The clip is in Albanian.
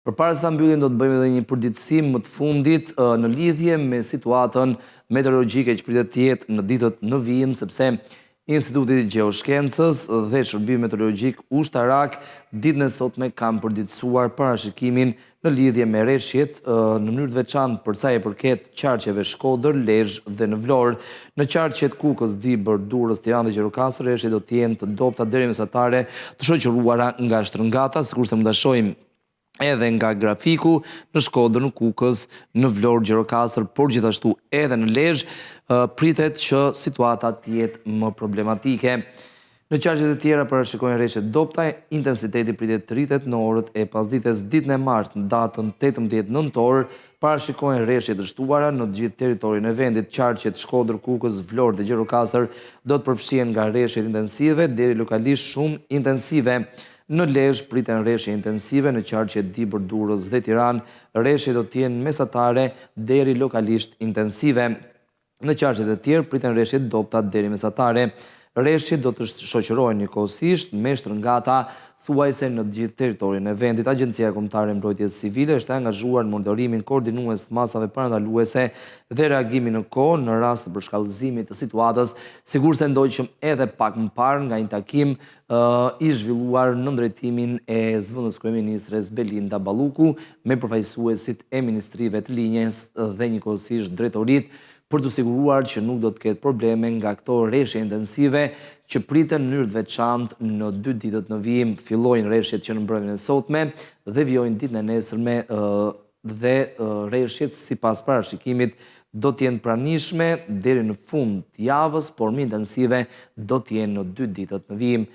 Përpara se ta mbyllim do të bëjmë edhe një përditësim më të fundit në lidhje me situatën meteorologjike që pritet të jetë në ditët në vijim, sepse Instituti i Gjeoshkencës dhe Shërbimi Meteorologjik Ushtarak ditën e sotme kanë përditësuar parashikimin në lidhje me rreshjet në mënyrë të veçantë për sa i përket qarqeve Shkodër, Lezhë dhe në Vlorë. Në qarqet Kukës, Dibër, Durrës, Tiranë dhe Gjirokastër rreshjet do të jenë të dobta deri mesatare, të shoqëruara nga shtrëngata, sikurse mund ta shohim edhe nga grafiku në Shkodër, në Kukës, në Vlorë, Gjirokastër, por gjithashtu edhe në Lezhë, pritet që situata të jetë më problematike. Në qarqet e tjera parashikohen rreshje dobta, intensiteti pritet të rritet në orët e pasdites. Ditën e martë, në datën 18 nëntor, parashikohen rreshje të shtuara në të gjithë territorin e vendit. Qarqet Shkodër, Kukës, Vlorë dhe Gjirokastër do të përfshihen nga rreshjet intensive deri lokalisht shumë intensive. Në Lezhë priten rreshje intensive, në qarqet Dibër, Durrës dhe Tiranë rreshjet do të jenë mesatare deri lokalisht intensive. Në qarqet e tjerë priten rreshje dobta deri mesatare. Rreshjet do të shoqërohen njëkohësisht me shtrëngata thuajse në të gjithë territorin e vendit. Agjencia Kombëtare e Mbrojtjes Civile është angazhuar në monitorimin koordinues të masave parandaluese dhe reagimin në kohë në rast të përshkallëzimit të situatës, sikurse ndoqëm edhe pak më parë nga një takim i zhvilluar në drejtimin e zëvendës kryeministres Belinda Balluku me përfaqësuesit e ministrive të linjes dhe njëkohësisht drejtoritë, për të siguruar që nuk do të ketë probleme nga këto rreshje intensive që priten në mënyrë të veçantë në 2 ditët në vijim. Fillojnë rreshjet që në mbrëmjen e sotme dhe vijojnë ditën e nesërme dhe rreshjet sipas parashikimit do të jenë pranishme deri në fund të javës, por më intensive do të jenë në 2 ditët në vijim.